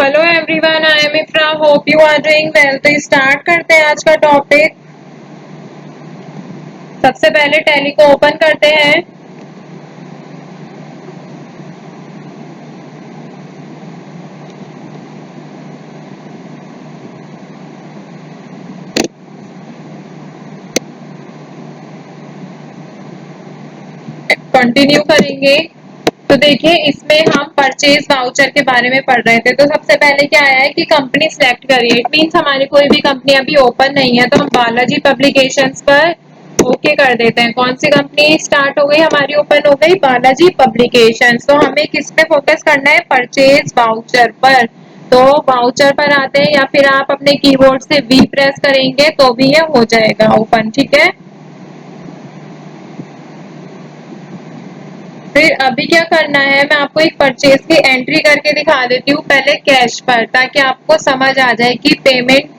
Hello everyone, I am Ifra, hope you are doing well. तो start करते हैं आज का टॉपिक। सबसे पहले टैली को ओपन करते हैं। कंटिन्यू करेंगे। तो देखिए, इसमें हम परचेज वाउचर के बारे में पढ़ रहे थे। तो सबसे पहले क्या आया है कि कंपनी सिलेक्ट करिए। इट मीन्स हमारी कोई भी कंपनी अभी ओपन नहीं है, तो हम बालाजी पब्लिकेशंस पर ओके कर देते हैं। कौन सी कंपनी स्टार्ट हो गई हमारी, ओपन हो गई? बालाजी पब्लिकेशंस। तो हमें किस पे फोकस करना है? परचेज वाउचर पर। तो वाउचर पर आते हैं, या फिर आप अपने कीबोर्ड से वी प्रेस करेंगे तो भी ये हो जाएगा ओपन। ठीक है, फिर अभी क्या करना है, मैं आपको एक परचेज की एंट्री करके दिखा देती हूँ पहले कैश पर, ताकि आपको समझ आ जाए कि पेमेंट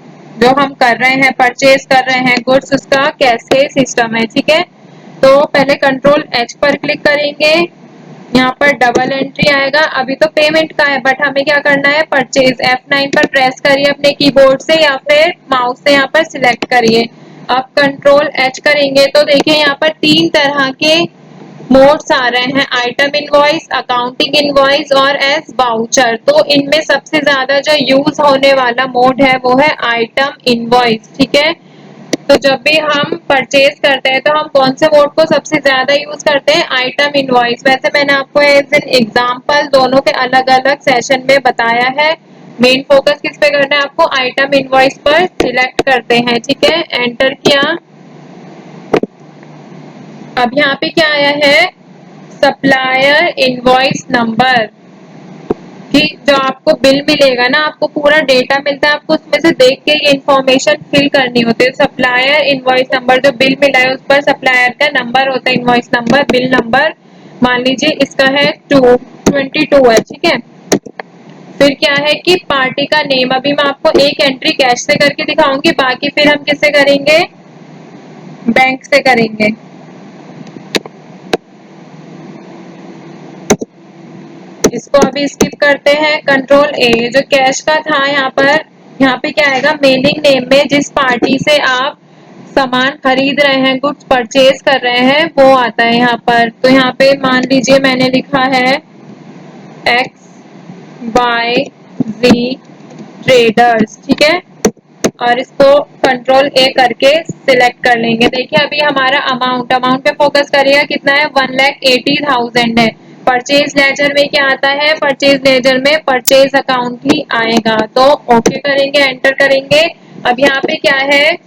जो हम कर रहे हैं, परचेज कर रहे हैं गुड्स, उसका कैसे सिस्टम है। ठीक है, तो पहले कंट्रोल एच पर क्लिक करेंगे। यहाँ पर डबल एंट्री आएगा। अभी तो पेमेंट का है, बट हमें क्या करना है? परचेज। F9 पर प्रेस करिए अपने कीबोर्ड से, या फिर माउस से यहाँ पर सिलेक्ट करिए। अब कंट्रोल एच करेंगे तो देखिए यहाँ पर तीन तरह के मोड्स आ रहे हैं: आइटम इनवॉइस, अकाउंटिंग इनवॉइस और एस वाउचर। तो इनमें सबसे ज्यादा जो यूज होने वाला मोड है वो है आइटम इनवॉइस। ठीक है, तो जब भी हम परचेज करते हैं तो हम कौन से मोड को सबसे ज्यादा यूज करते हैं? Item invoice. वैसे मैंने आपको एज एन एग्जांपल दोनों के अलग अलग सेशन में बताया है। मेन फोकस किस पे करना है आपको? आइटम इनवॉइस पर सिलेक्ट करते हैं। ठीक है, एंटर किया। अब यहाँ पे क्या आया है? Supplier invoice number. कि जो आपको बिल मिलेगा ना, आपको पूरा डेटा मिलता है, आपको उसमें से देख के ये इन्फॉर्मेशन फिल करनी होती है। सप्लायर इनवॉइस नंबर, जो बिल मिला है उस पर सप्लायर का नंबर होता है, इनवॉइस नंबर, बिल नंबर। मान लीजिए इसका है 22 है। ठीक है, फिर क्या है कि पार्टी का नेम। अभी मैं आपको एक एंट्री कैश से करके दिखाऊंगी, बाकी फिर हम किससे करेंगे? बैंक से करेंगे। इसको अभी स्किप करते हैं। कंट्रोल ए। जो कैश का था यहाँ पर, यहाँ पे क्या आएगा? मेलिंग नेम में जिस पार्टी से आप सामान खरीद रहे हैं, गुड्स परचेज कर रहे हैं, वो आता है यहाँ पर। तो यहाँ पे मान लीजिए मैंने लिखा है XYZ ट्रेडर्स। ठीक है, और इसको कंट्रोल ए करके सिलेक्ट कर लेंगे। देखिए अभी हमारा अमाउंट पे फोकस करिएगा, कितना है? 1,80,000 है। परचेज लेजर में क्या आता है? परचेज लेजर में परचेज अकाउंट ही आएगा। तो ओके करेंगे, एंटर करेंगे। अब यहाँ पे क्या है?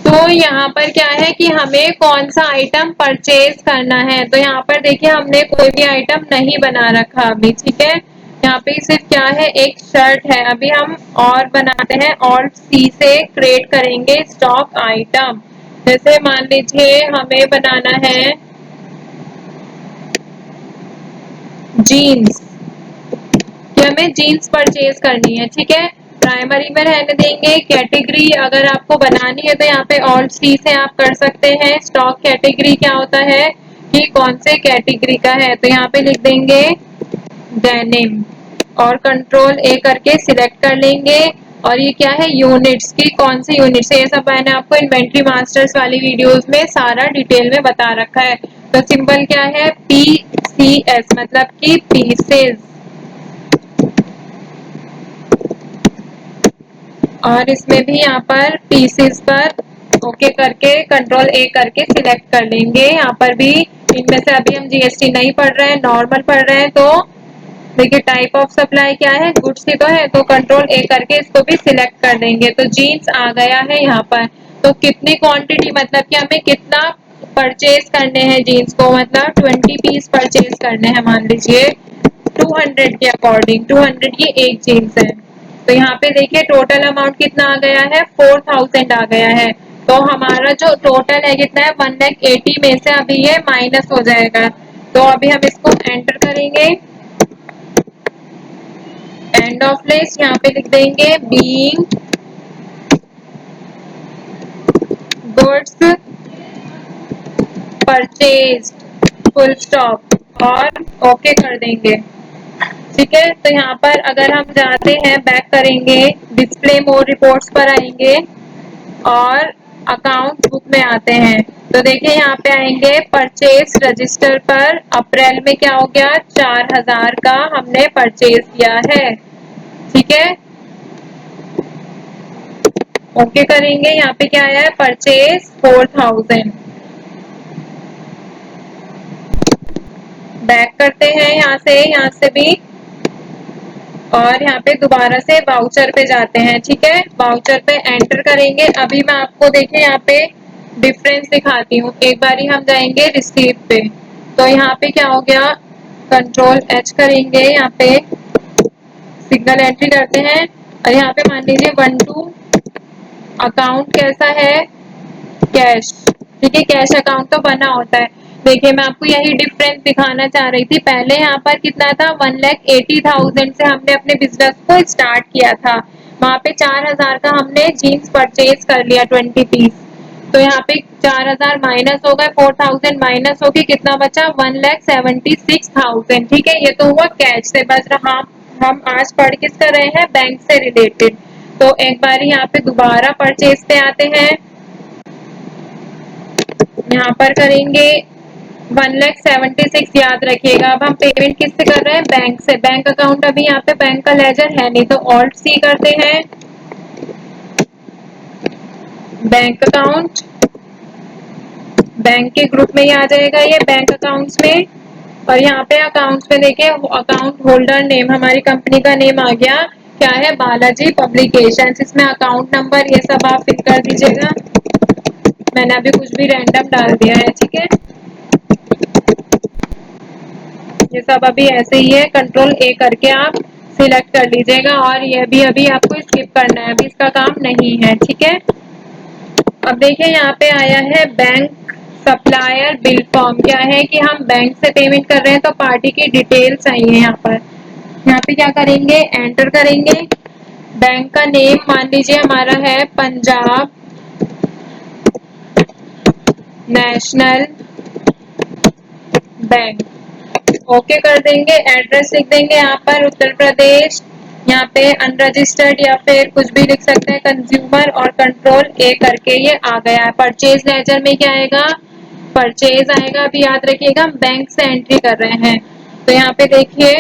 तो यहाँ पर क्या है कि हमें कौन सा आइटम परचेज करना है। तो यहाँ पर देखिए हमने कोई भी आइटम नहीं बना रखा अभी। ठीक है, यहाँ पे सिर्फ क्या है? एक शर्ट है। अभी हम और बनाते हैं, ऑल्ट सी से क्रिएट करेंगे स्टॉक आइटम। जैसे मान लीजिए हमें बनाना है जीन्स, कि हमें जीन्स परचेज करनी है। ठीक है, प्राइमरी में रहने देंगे। कैटेगरी अगर आपको बनानी है तो यहाँ पे ऑल्ट सी से आप कर सकते हैं। स्टॉक कैटेगरी क्या होता है कि कौन से कैटेगरी का है, तो यहाँ पे लिख देंगे डेनिम, और कंट्रोल ए करके सिलेक्ट कर लेंगे। और ये क्या है? यूनिट्स की, कौन सी यूनिट्स है, ये सब मैंने आपको इन्वेंट्री मास्टर्स वाली वीडियोस में सारा डिटेल में बता रखा है। तो सिंबल क्या है? PCS, मतलब कि पीसेस। और इसमें भी यहाँ पर पीसेस पर ओके करके कंट्रोल ए करके सिलेक्ट कर लेंगे। यहाँ पर भी इनमें से अभी हम जीएसटी नहीं पढ़ रहे हैं, नॉर्मल पढ़ रहे हैं। तो देखिए टाइप ऑफ सप्लाई क्या है? गुड्स ही तो है, तो कंट्रोल ए करके इसको भी सिलेक्ट कर देंगे। तो जीन्स आ गया है यहाँ पर। तो कितनी क्वांटिटी, मतलब कि हमें कितना परचेज करने हैं जीन्स को, मतलब 20 पीस परचेज करने हैं। मान लीजिए 200 के अकॉर्डिंग, 200 की एक जीन्स है। तो यहाँ पे देखिए टोटल अमाउंट कितना आ गया है? 4000 आ गया है। तो हमारा जो टोटल है कितना है? 180 में से अभी ये माइनस हो जाएगा। तो अभी हम इसको एंटर करें। करेंगे, एंड ऑफ लिस्ट यहाँ पे लिख देंगे being goods purchased full stop और ओके कर देंगे। ठीक है, तो यहाँ पर अगर हम जाते हैं, बैक करेंगे, डिस्प्ले मोर रिपोर्ट्स पर आएंगे और अकाउंट बुक में आते हैं, तो देखिए यहाँ पे आएंगे परचेज रजिस्टर पर अप्रैल में क्या हो गया, 4000 का हमने परचेज किया है। ठीक है, ओके करेंगे, यहाँ पे क्या आया है, परचेज 4000। बैक करते हैं यहाँ से भी, और यहाँ पे दोबारा से वाउचर पे जाते हैं। ठीक है, वाउचर पे एंटर करेंगे। अभी मैं आपको देखिए यहाँ पे डिफरेंस दिखाती हूँ। एक बारी हम जाएंगे रिसीव पे, तो यहाँ पे क्या हो गया, कंट्रोल एच करेंगे, यहाँ पे सिग्नल एंट्री करते हैं और यहाँ पे मान लीजिए 12 अकाउंट कैसा है, कैश। ठीक है, कैश अकाउंट तो बना होता है। देखिए मैं आपको यही डिफरेंस दिखाना चाह रही थी। पहले यहाँ पर कितना था, 1,80,000 से हमने अपने बिजनेस को स्टार्ट किया था। वहाँ पे 4000 का हमने जीन्स परचेज कर लिया 20 पीस, तो यहाँ पे 4000 माइनस हो गए, 4000 माइनस हो गए, कितना बचा, 1,76,000। ठीक है, ये तो हुआ कैश से। बच रहा, हम आज पढ़ किस कर रहे हैं, बैंक से रिलेटेड। तो एक बार यहाँ पे दोबारा परचेज पे आते हैं, यहाँ पर करेंगे 1,76,000। याद रखिएगा, अब हम पेमेंट किससे कर रहे हैं, बैंक से। बैंक अकाउंट अभी यहाँ पे बैंक का लेजर है नहीं, तो ऑल्ट सी करते हैं, बैंक अकाउंट, बैंक के ग्रुप में ही आ जाएगा ये, बैंक अकाउंट्स में। और यहाँ पे अकाउंट्स में देखिए अकाउंट होल्डर नेम, हमारी कंपनी का नेम आ गया, क्या है, बालाजी पब्लिकेशंस। इसमें अकाउंट नंबर ये सब आप फिल कर दीजिएगा, मैंने अभी कुछ भी रैंडम डाल दिया है। ठीक है, ये सब अभी ऐसे ही है, कंट्रोल ए करके आप सिलेक्ट कर लीजिएगा, और ये भी अभी आपको स्किप करना है, अभी इसका काम नहीं है। ठीक है, अब देखिए यहाँ पे आया है बैंक सप्लायर बिल फॉर्म। क्या है कि हम बैंक से पेमेंट कर रहे हैं, तो पार्टी की डिटेल चाहिए यहाँ पर। यहाँ पे क्या करेंगे, एंटर करेंगे, बैंक का नेम मान लीजिए हमारा है पंजाब नेशनल बैंक, ओके कर देंगे। एड्रेस लिख देंगे यहाँ पर उत्तर प्रदेश, यहाँ पे अनरजिस्टर्ड या फिर कुछ भी लिख सकते हैं, कंज्यूमर, और कंट्रोल ए करके ये आ गया है। परचेज लेजर में क्या आएगा, परचेज आएगा। अभी याद रखिएगा हम बैंक से एंट्री कर रहे हैं, तो यहाँ पे देखिए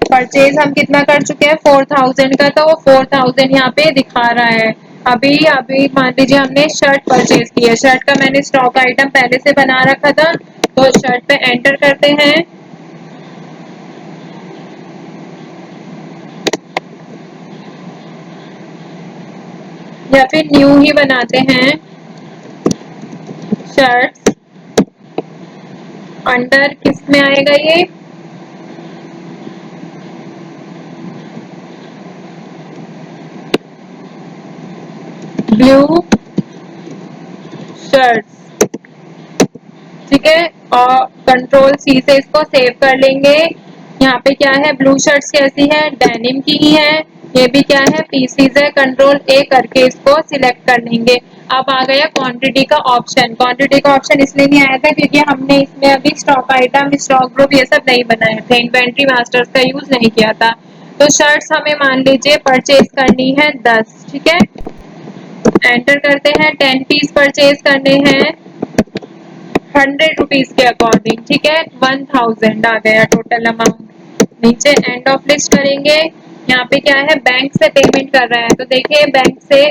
परचेज हम कितना कर चुके हैं, 4000 का, तो वो 4000 यहाँ पे दिखा रहा है। अभी अभी मान लीजिए हमने शर्ट परचेज की है, शर्ट का मैंने स्टॉक आइटम पहले से बना रखा था, तो शर्ट पे एंटर करते हैं, या फिर न्यू ही बनाते हैं, शर्ट अंडर किस में आएगा, ये ब्लू शर्ट। ठीक है, और कंट्रोल सी से इसको सेव कर लेंगे। यहाँ पे क्या है, ब्लू शर्ट्स कैसी है, डेनिम की ही है। ये भी क्या है, पीसीज है, कंट्रोल ए करके इसको सिलेक्ट कर लेंगे। अब आ गया क्वांटिटी का ऑप्शन। क्वांटिटी का ऑप्शन इसलिए नहीं आया था क्योंकि हमने इसमें अभी स्टॉक आइटम, स्टॉक ग्रुप ये सब नहीं बनाए थे, इन्वेंट्री मास्टर्स का यूज नहीं किया था। तो शर्ट्स हमें मान लीजिए परचेज करनी है 10। ठीक है, एंटर करते हैं, 10 पीस परचेज करने हैं 100 रुपीज के अकॉर्डिंग। ठीक है, 1000 आ गया टोटल अमाउंट। नीचे एंड ऑफ लिस्ट करेंगे, यहाँ पे क्या है, बैंक से पेमेंट कर रहा है, तो देखिए बैंक से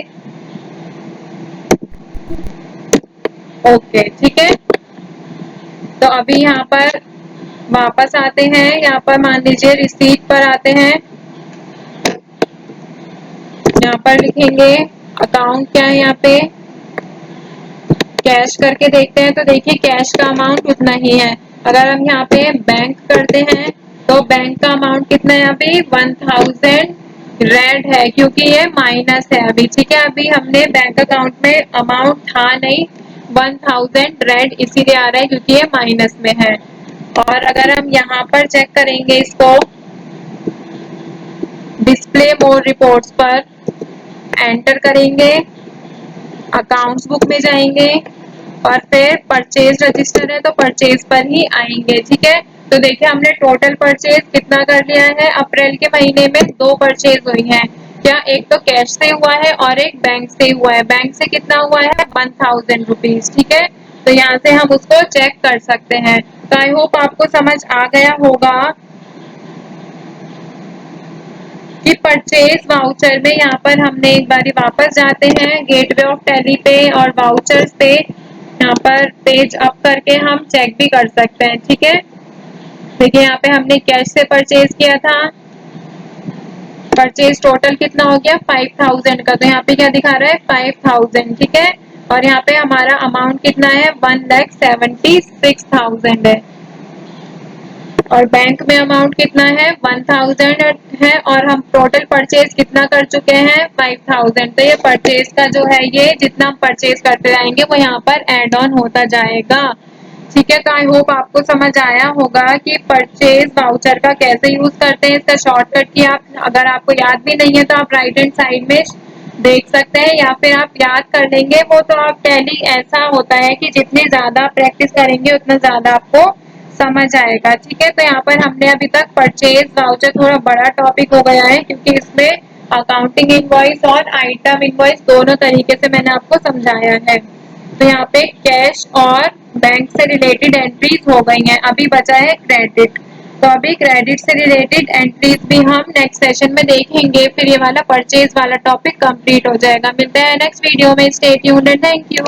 ओके। ठीक है, तो अभी यहाँ पर वापस आते हैं, यहाँ पर मान लीजिए रिसीट पर आते हैं, यहाँ पर लिखेंगे अकाउंट क्या है, यहाँ पे कैश करके देखते हैं, तो देखिए कैश का अमाउंट उतना ही है। अगर हम यहाँ पे बैंक करते हैं, तो बैंक का अमाउंट कितना है, अभी 1000 रेड है क्योंकि ये माइनस है अभी। ठीक है, अभी हमने बैंक अकाउंट में अमाउंट था नहीं, 1000 रेड इसीलिए आ रहा है क्योंकि ये माइनस में है। और अगर हम यहाँ पर चेक करेंगे इसको डिस्प्ले मोर रिपोर्ट्स पर एंटर करेंगे, अकाउंट्स बुक में जाएंगे और फिर परचेज रजिस्टर है तो परचेज पर ही आएंगे। ठीक है, तो देखिए हमने टोटल परचेज कितना कर लिया है। अप्रैल के महीने में 2 परचेज हुई हैं। क्या, एक तो कैश से हुआ है और एक बैंक से हुआ है। बैंक से कितना हुआ है, 1000 रुपीज। ठीक है, तो यहाँ से हम उसको चेक कर सकते हैं। तो आई होप आपको समझ आ गया होगा कि परचेज वाउचर में यहाँ पर हमने एक बारी वापस जाते हैं गेटवे ऑफ टैली पे और वाउचर्स पे, यहाँ पर पेज अप करके हम चेक भी कर सकते हैं। ठीक है, देखिए यहाँ पे हमने कैश से परचेज किया था, परचेज टोटल कितना हो गया 5000 का, तो यहाँ पे क्या दिखा रहा है 5000। ठीक है, और यहाँ पे हमारा अमाउंट कितना है 1,76,000 है और बैंक में अमाउंट कितना है 1000 है और हम टोटल परचेज कितना कर चुके हैं 5000। तो ये परचेज का जो है, ये जितना हम परचेज करते जाएंगे वो यहाँ पर एड ऑन होता जाएगा। ठीक है, तो आई होप आपको समझ आया होगा कि परचेज वाउचर का कैसे यूज करते हैं। इसका शॉर्टकट की आप, अगर आपको याद भी नहीं है तो आप राइट हैंड साइड में देख सकते हैं या फिर आप याद कर लेंगे। वो तो आप टैली ऐसा होता है कि जितनी ज्यादा प्रैक्टिस करेंगे उतना ज्यादा आपको समझ आएगा। ठीक है, तो यहाँ पर हमने अभी तक परचेज वाउचर, थोड़ा बड़ा टॉपिक हो गया है क्योंकि इसमें अकाउंटिंग इनवॉइस और आइटम इनवॉइस दोनों तरीके से मैंने आपको समझाया है। तो यहाँ पे कैश और बैंक से रिलेटेड एंट्रीज हो गई हैं, अभी बचा है क्रेडिट। तो अभी क्रेडिट से रिलेटेड एंट्रीज भी हम नेक्स्ट सेशन में देखेंगे, फिर ये वाला परचेज वाला टॉपिक कंप्लीट हो जाएगा। मिलते हैं नेक्स्ट वीडियो में। Stay tuned and thank you.